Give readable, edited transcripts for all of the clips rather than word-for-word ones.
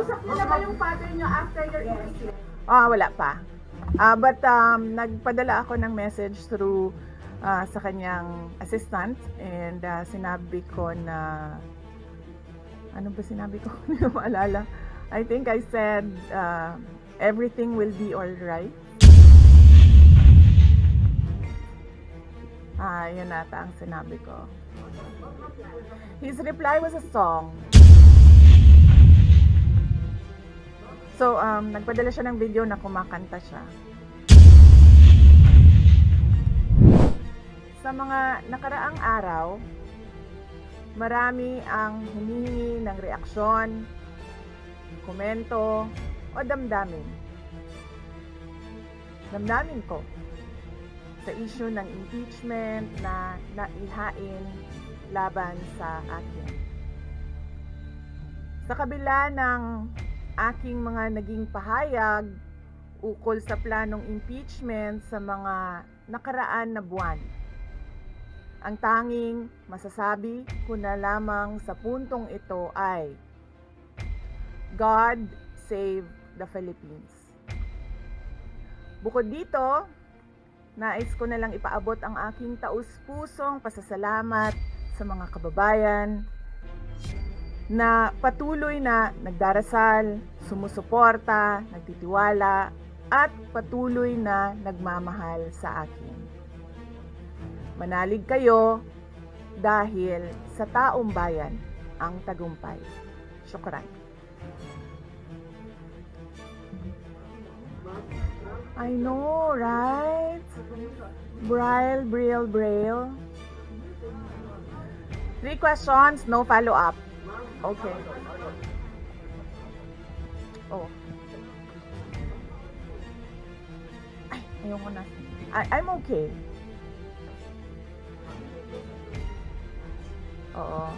Nakausap niyo na ba yung father niyo after your interview? Wala pa. But nagpadala ako ng message through sa kanyang assistant and sinabi ko na ano ba sinabi ko? Hindi ko maalala. I think I said everything will be all right. Yun nata ang sinabi ko. His reply was a song. So, nagpadala siya ng video na kumakanta siya. Sa mga nakaraang araw, marami ang humihingi ng reaksyon, komento, o damdamin. Damdamin ko sa issue ng impeachment na naihain laban sa akin. Sa kabila ng aking mga naging pahayag ukol sa planong impeachment sa mga nakaraan na buwan, ang tanging masasabi ko na lamang sa puntong ito ay God save the Philippines. Bukod dito, nais ko na lang ipaabot ang aking taus-pusong pasasalamat sa mga kababayan na patuloy na nagdarasal, sumusuporta, nagtitiwala, at patuloy na nagmamahal sa akin. Manalig kayo dahil sa taong bayan ang tagumpay. Syukran. I know, right? Braille. 3 questions, no follow-up. Okay. Oh. Ay, ayoko na. I'm okay. Oo.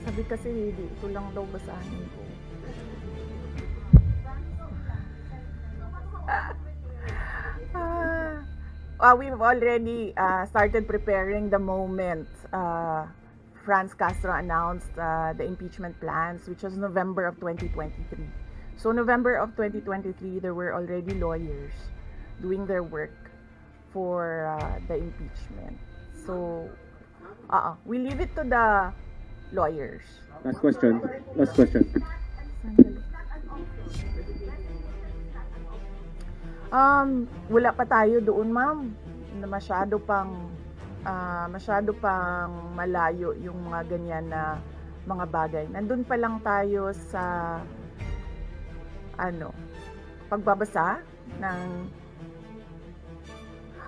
Sabi kasi hindi, ito lang daw basahin ko. We've already started preparing the moment Franz Castro announced the impeachment plans, which was November of 2023. So November of 2023, there were already lawyers doing their work for the impeachment. So, we leave it to the lawyers. Last question. Wala pa tayo doon, ma'am. Masyado pang malayo yung mga ganyan na mga bagay. Nandun pa lang tayo sa pagbabasa ng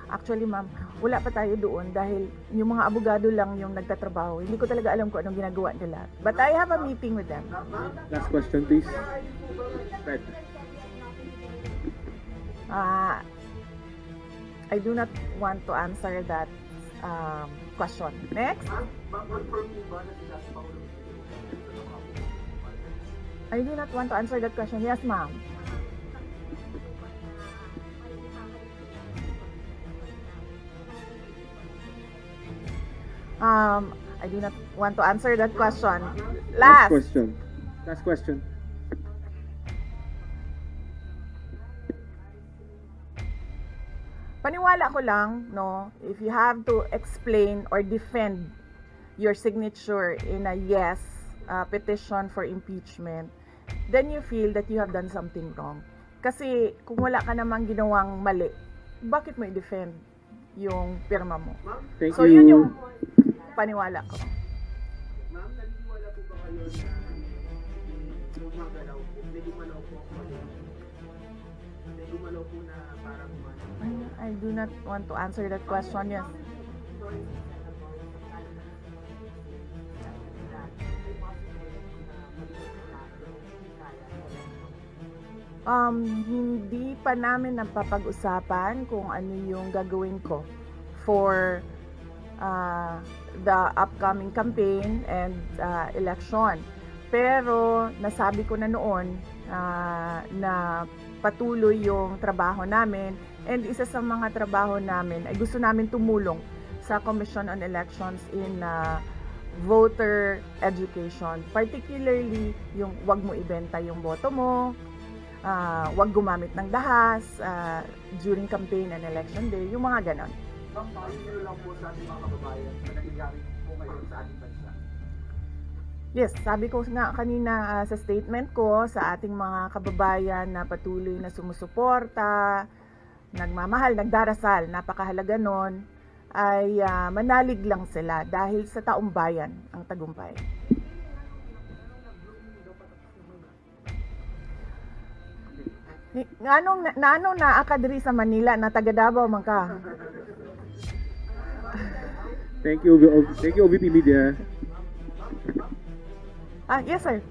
actually, ma'am, wala pa tayo doon dahil yung mga abogado lang yung nagtatrabaho. Hindi ko talaga alam kung anong ginagawa nila. But I have a meeting with them. Last question, please. Fred. I do not want to answer that question. Next. I do not want to answer that question. Yes, ma'am. I do not want to answer that question. Last question. Paniwala ko lang, no, if you have to explain or defend your signature in a yes petition for impeachment, then you feel that you have done something wrong. Kasi kung wala ka namang ginawang mali, bakit mo i-defend yung pirma mo? Thank so you. Yun yung paniwala ko. Ma'am, naniniwala po ba kayo na gumagalaw po? May gumalaw po ako. May gumalaw po na parang I do not want to answer that question. Yes. Hindi pa namin napapag-usapan kung ano yung gagawin ko for the upcoming campaign and election. Pero nasabi ko na noon na patuloy yung trabaho namin And isa sa mga trabaho namin ay gusto namin tumulong sa Commission on Elections in voter education. Particularly yung wag mo ibenta yung boto mo, wag gumamit ng dahas during campaign and election day, yung mga ganon. Ma'am, paano nyo lang po sa ating mga kababayan na nangyayari po ngayon sa ating bansa? Yes, sabi ko nga kanina sa statement ko sa ating mga kababayan na patuloy na sumusuporta, nagmamahal, nagdarasal, napakahalaga nun, ay manalig lang sila dahil sa taong bayan ang tagumpay. Nanong naa ka diri sa Manila na taga Davao man ka? Thank you, OVP Media. Yes sir.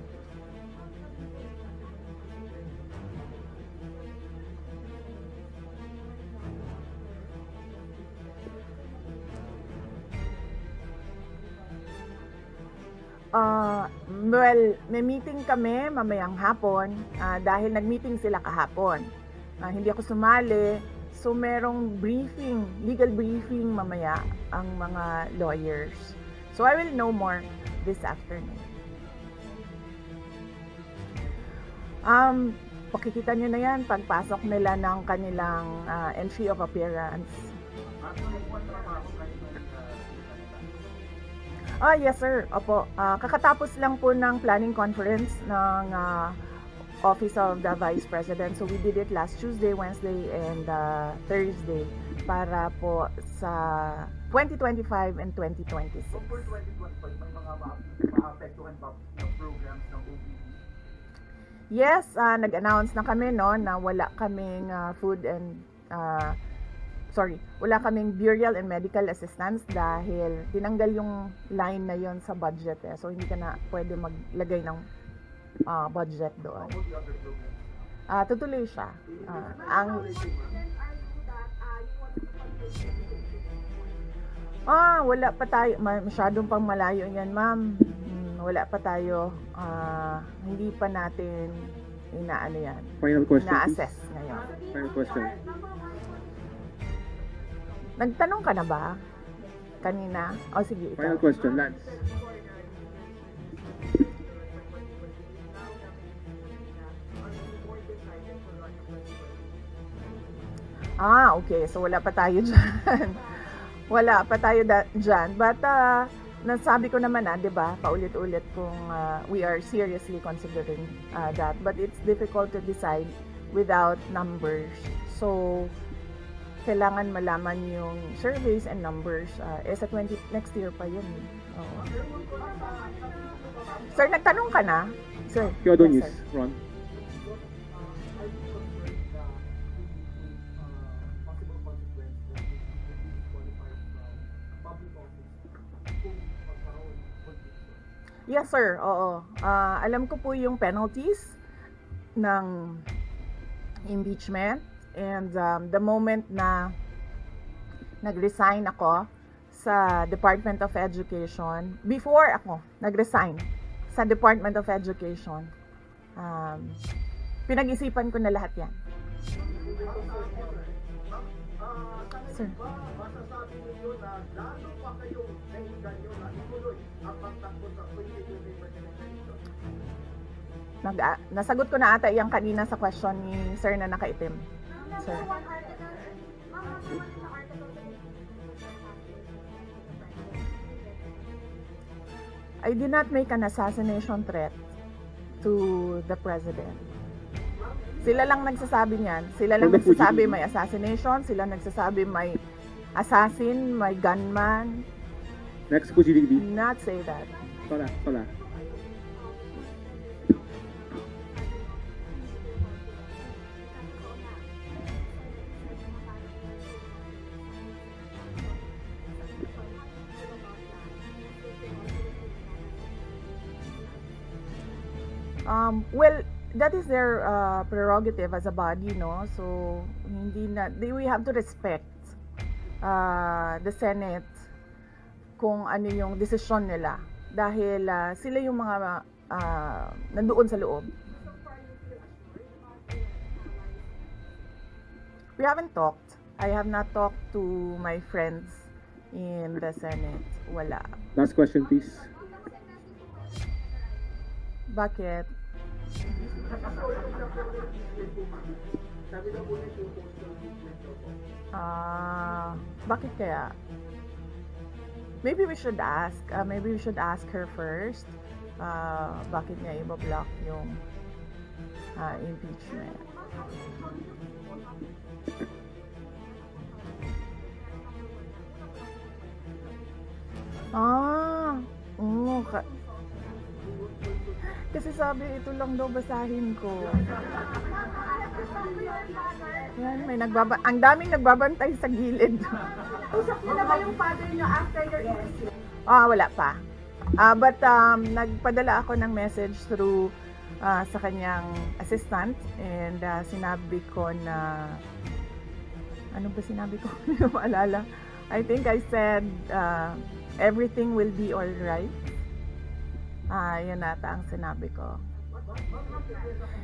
Well, may meeting kami mamayang hapon dahil nag-meeting sila kahapon. Hindi ako sumali, so merong briefing, legal briefing mamaya ang mga lawyers. So I will know more this afternoon. Pakikita nyo na yan pagpasok nila ng kanilang entry of appearance. Yes sir, opo. Kakatapos lang po ng planning conference ng Office of the Vice President. So we did it last Tuesday, Wednesday, and Thursday para po sa 2025 and 2026. So for 2025, may mga maapektuhan ba ng programs ng OVP? Yes, nag-announce na kami no na wala kaming wala kaming burial and medical assistance dahil tinanggal yung line na yon sa budget so hindi ka na pwede maglagay ng budget doon. Tutuloy siya. Wala pa tayo, masyadong pang malayo yan ma'am. Wala pa tayo, hindi pa natin inaano yan. Final question, ina-assess ngayon. Final question. Nagtanong ka na ba? Kanina? Sige, ikaw. Final question, Lance. Okay. So, wala pa tayo dyan. Wala pa tayo dyan. But, nasabi ko naman di ba? Paulit-ulit kung we are seriously considering that. But it's difficult to decide without numbers. So, kailangan malaman yung surveys and numbers. Sa next year pa yun. Sir, nagtanong ka na? Sir. Kyodo Yes, News, sir. Ron. Yes, sir. Oo. Alam ko po yung penalties ng impeachment. And the moment na nag-resign ako sa Department of Education, before ako nag-resign sa Department of Education, pinag-isipan ko na lahat yan. Sir. Masasabi ninyo na lalo pa kayong nahingan nyo na ituloy ang pagtakbo sa 2025 election? Nasagot ko na ata yung kanina sa question ni Sir na nakaitim. Sir. I did not make an assassination threat to the president. Sila lang nagsasabi niyan. Sila lang nagsasabi may assassination. Sila nagsasabi may assassin, may gunman. Next po, GDB. Not say that. Pala. Well, that is their prerogative as a body, no? So, we have to respect the Senate kung ano yung desisyon nila. Dahil sila yung mga nandoon sa loob. We haven't talked. I have not talked to my friends in the Senate. Wala. Last question, please. Bakit? Sabi daw po niya yung postal treatment daw po. Bakit kaya? Maybe we should ask. Maybe we should ask her first. Bakit niya i-block yung impeachment? Oo. Kasi sabi, ito lang daw basahin ko. Yan, ang daming nagbabantay sa gilid. Usap niyo na ba yung father niyo after your interview? Wala pa. But nagpadala ako ng message through sa kanyang assistant and sinabi ko na ano ba sinabi ko? Hindi ko maalala. I think I said everything will be all right. Yun ata ang sinabi ko.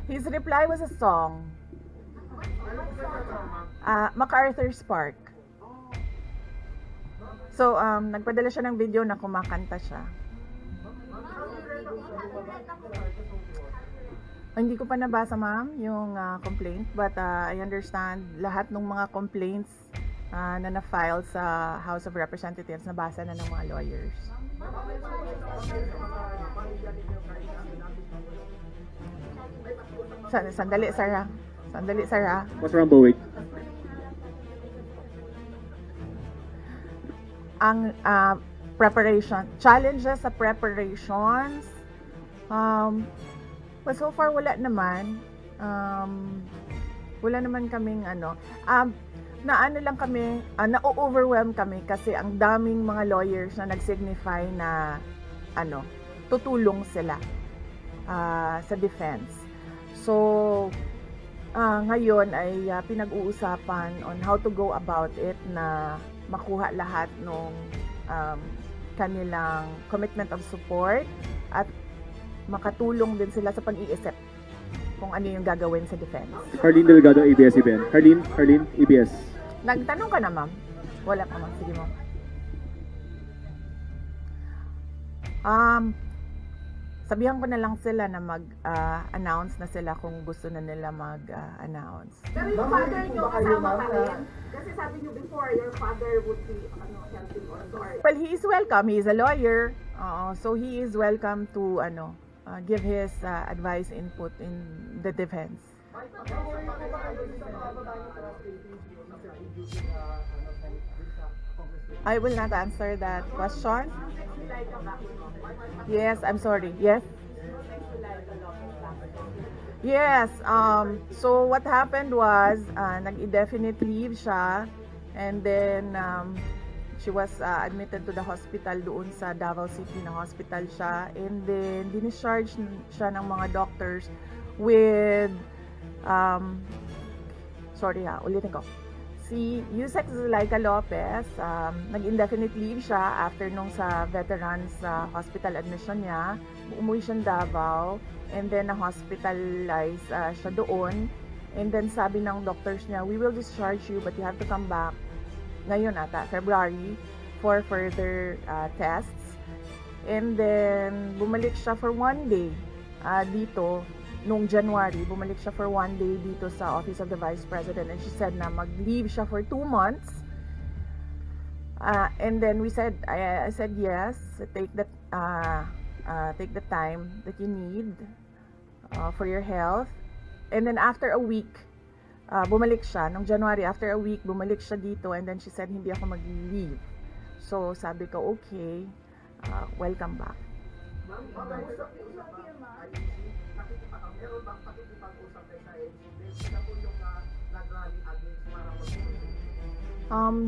His reply was a song. MacArthur's Park. So, nagpadala siya ng video na kumakanta siya. Hindi ko pa nabasa, ma'am, yung complaint. But I understand lahat ng mga complaints na na-file sa House of Representatives nabasa na ng mga lawyers. Sandali, Sarah. Sandali, Sarah. What's wrong, Bowick? Ang preparation, challenges sa preparations. But so far, wala naman. Wala naman kaming lang kami, na-overwhelm kami kasi ang daming mga lawyers na nag-signify na tutulong sila sa defense. So, ngayon ay pinag-uusapan on how to go about it na makuha lahat ng kanilang commitment of support at makatulong din sila sa pag-iisip kung ano yung gagawin sa defense. Harleen Delgado, ABS-CBN. Harleen, ABS. Nagtanong ka na, ma'am? Wala pa, ma'am. Sige, ma'am. Sabihan ko na lang sila na mag-announce na sila kung gusto na nila mag-announce. Pero yung father niyo kasama pa rin? Kasi sabi niyo before, your father would be helping also. Well, he is welcome. He is a lawyer. So he is welcome to give his advice, input in the defense. I will not answer that question. Yes, I'm sorry. Yes. Yes. So what happened was, nag-indefinite leave siya, and then she was admitted to the hospital doon sa Davao City na hospital siya, and then discharge siya ng mga doctors with ulitin ko. Si Yusek Zulaika Lopez, nag-indefinite leave siya after nung sa veterans hospital admission niya. Umuwi siya Davao, and then na-hospitalize siya doon. And then sabi ng doctors niya, we will discharge you but you have to come back ngayon ata, February, for further tests. And then bumalik siya for one day dito. Noong January, bumalik siya for one day dito sa Office of the Vice President, and she said na mag-leave siya for 2 months. And then I said yes, take the time that you need for your health. And then after a week, bumalik siya. Noong January, after a week, bumalik siya dito, and then she said hindi ako mag-leave. So sabi ko, okay, welcome back. Meron bang pakikipag-usap kayo sa NCB? Sila po yung nag-rally against para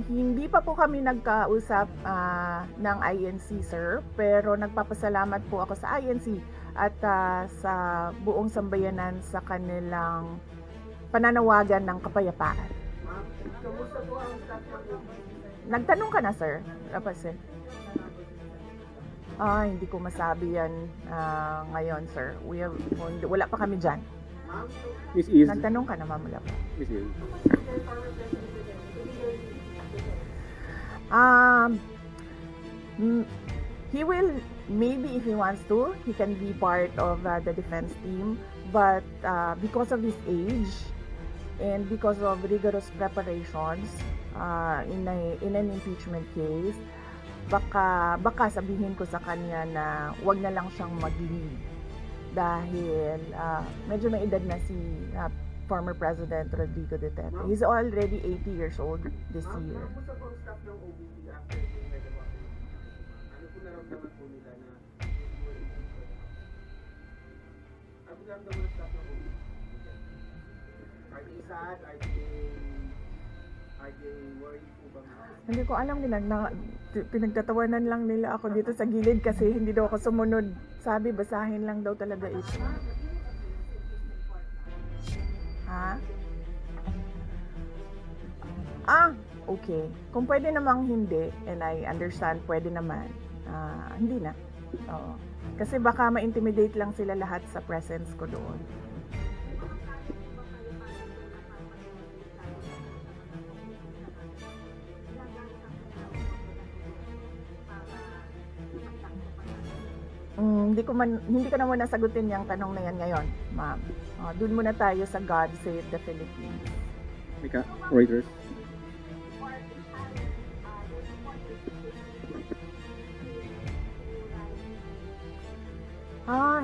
Hindi pa po kami nagkausap ng INC, sir, pero nagpapasalamat po ako sa INC at sa buong sambayanan sa kanilang pananawagan ng kapayapaan. Kamusta po ang staff ng Nagtanong ka na, sir? Rapasin. Hindi ko masabi yan ngayon, sir. Wala pa kami dyan. Miss Iz. Nagtanong ka na, ma'am. Wala pa. Miss Iz. Um, mm, he will, maybe if he wants to, he can be part of the defense team. But because of his age and because of rigorous preparations in an impeachment case, baka sabihin ko sa kanya na wag na lang siyang mag-lead dahil medyo may edad na si former President Rodrigo Duterte. He's already 80 years old this year. Kumusta po ang staff ng OVP after yung nagawa ko? Ano po naramdaman po nila na ano naramdaman ng staff ng OVP? Are they sad? Are they worried po ba nga? Hindi ko alam nila, pinagtatawanan lang nila ako dito sa gilid kasi hindi daw ako sumunod. Sabi, basahin lang daw talaga ito. Ha? Okay. Kung pwede namang hindi, and I understand, pwede naman. Hindi na. Oo. Kasi baka ma-intimidate lang sila lahat sa presence ko doon. Hindi ko na muna sagutin yung tanong na yan ngayon, ma'am. Doon muna tayo sa God Save the Philippines. Mika, Reuters.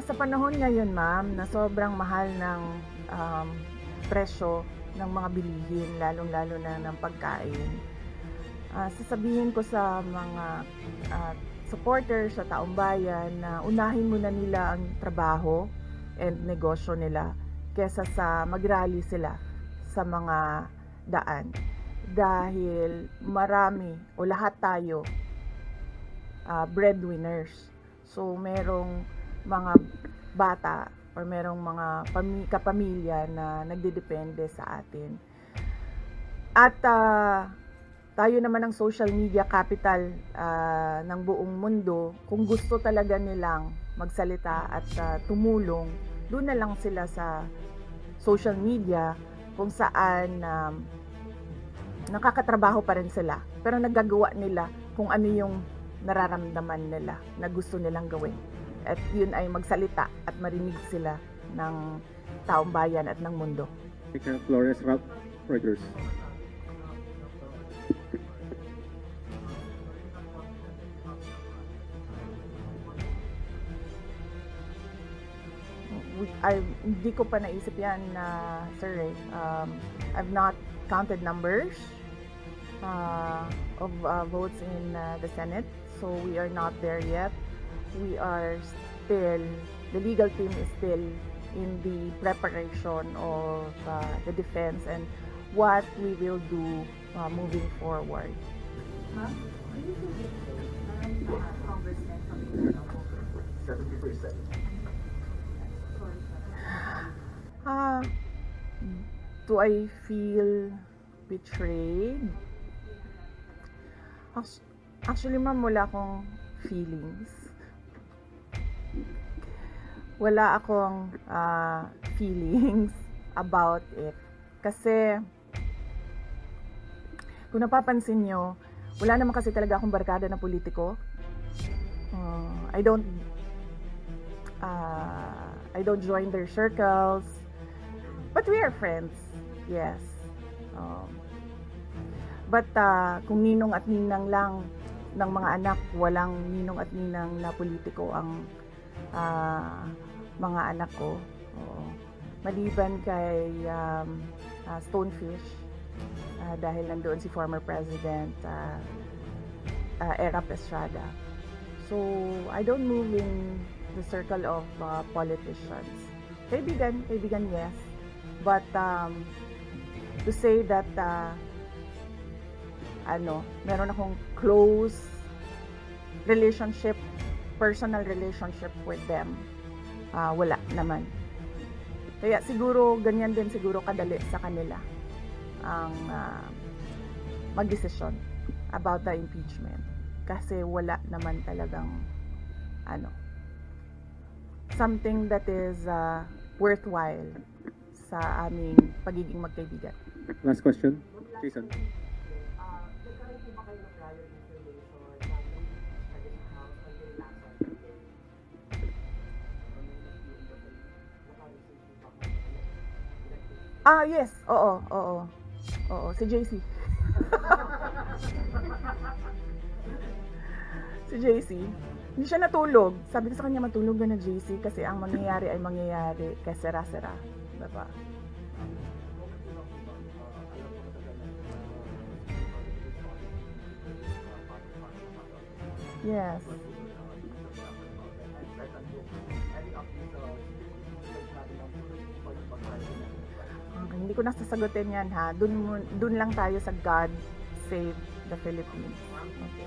Sa panahon ngayon, ma'am, na sobrang mahal ng presyo ng mga bilihin, lalong-lalo na ng pagkain, sasabihin ko sa mga supporters sa taong bayan na unahin muna nila ang trabaho and negosyo nila kesa sa mag-rally sila sa mga daan. Dahil marami o lahat tayo breadwinners. So merong mga bata or merong mga kapamilya na nagdedepende sa atin. At tayo naman ang social media capital ng buong mundo. Kung gusto talaga nilang magsalita at tumulong, doon na lang sila sa social media kung saan nakakatrabaho pa rin sila. Pero nagagawa nila kung ano yung nararamdaman nila na gusto nilang gawin. At yun ay magsalita at marinig sila ng taong bayan at ng mundo. Mika, Flores, Reuters. Hindi ko pa naisip yan, sir. I've not counted numbers of votes in the Senate, so we are not there yet. We are still, the legal team is still in the preparation of the defense and what we will do moving forward. Ma'am, do you think it's maraming mga congressmen kami na 70%? Do I feel betrayed? Actually, ma'am, wala akong feelings. Wala akong feelings about it. Kasi, kung napapansin nyo, wala naman kasi talaga akong barkada na politiko. I don't join their circles. But we are friends, yes. But kung ninong at ninang lang ng mga anak, walang ninong at ninang na politiko ang mga anak ko. Maliban kay Stonefish, dahil nandoon si former President Erap Estrada. So, I don't move in the circle of politicians. Kaibigan, yes. But to say that meron akong close relationship, personal relationship with them, wala naman. Kaya siguro ganyan din siguro kadali sa kanila ang magdesisyon about the impeachment kasi wala naman talagang something that is worthwhile sa aming pagiging magkaibigan. Last question, Jason. Nagkaroon po ba kayo ng rally Yes. Oo. Si JC. Si JC. Hindi siya natulog. Sabi ko sa kanya, matulog ka na, JC, kasi ang mangyayari ay mangyayari. Kaya sera-sera. Diba? Yes. Okay, hindi ko nasasagutin yan, ha. Dun lang tayo sa God Save the Philippines. Okay.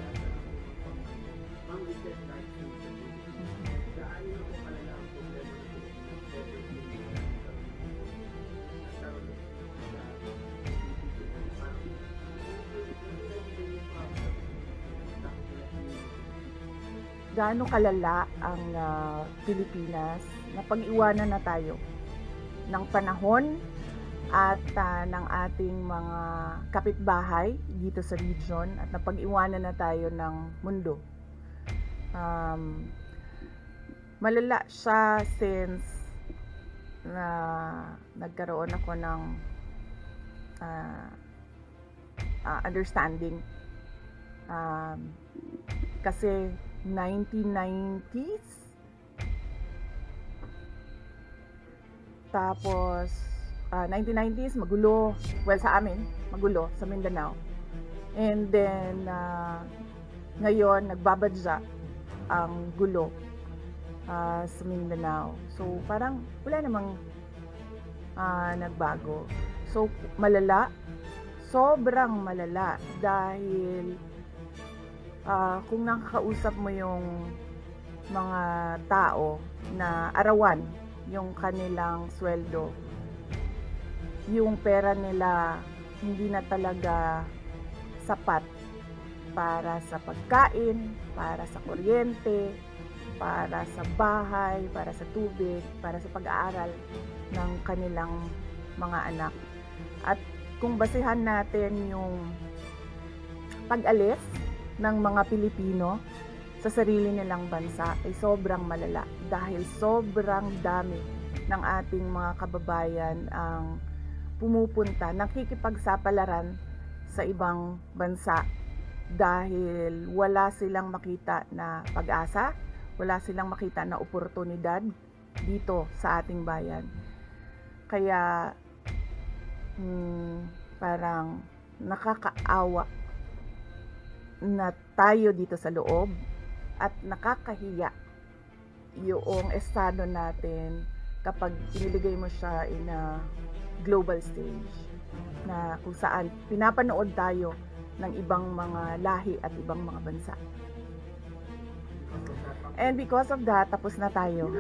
Ma'am, we said that gaano po kalala ang problema ng Pilipinas Gaano kalala ang Pilipinas na pag-iwanan na tayo ng panahon at ng ating mga kapitbahay dito sa region at napag-iwanan na tayo ng mundo. Malala siya since na nagkaroon ako ng understanding. Kasi 1990s, tapos 1990s magulo, well sa amin magulo sa Mindanao, and then ngayon nagbabadya ang gulo sa Mindanao. So parang wala namang nagbago. So malala, sobrang malala, dahil kung nakakausap mo yung mga tao na arawan yung kanilang sweldo, yung pera nila hindi na talaga sapat para sa pagkain, para sa kuryente, para sa bahay, para sa tubig, para sa pag-aaral ng kanilang mga anak. At kung basehan natin yung pag-alis ng mga Pilipino sa sarili nilang bansa, ay sobrang malala, dahil sobrang dami ng ating mga kababayan ang pumupunta, nakikipagsapalaran sa ibang bansa dahil wala silang makita na pag-asa, wala silang makita na oportunidad dito sa ating bayan. Kaya parang nakakaawa na tayo dito sa loob, at nakakahiya yung estado natin kapag iniligay mo siya in a global stage, na kung saan pinapanood tayo ng ibang mga lahi at ibang mga bansa. And because of that, tapos na tayo.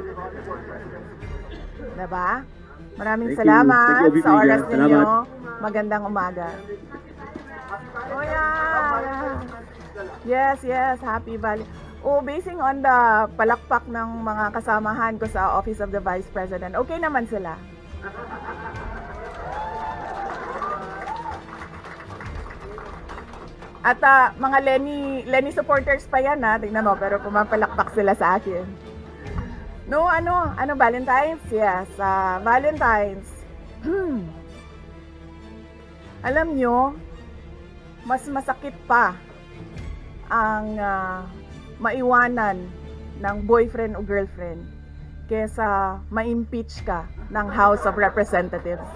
Diba? Maraming salamat sa oras ninyo. Magandang umaga. Oh yeah. Yes, happy Valley. Basing on the palakpak ng mga kasamahan ko sa Office of the Vice President, okay naman sila. At mga Lenny supporters pa yan, ha. Tingnan mo, pero pumapalakpak sila sa akin. No, ano Valentine's? Yes, Valentine's. Alam nyo, mas masakit pa ang maiwanan ng boyfriend o girlfriend kesa ma-impeach ka ng House of Representatives.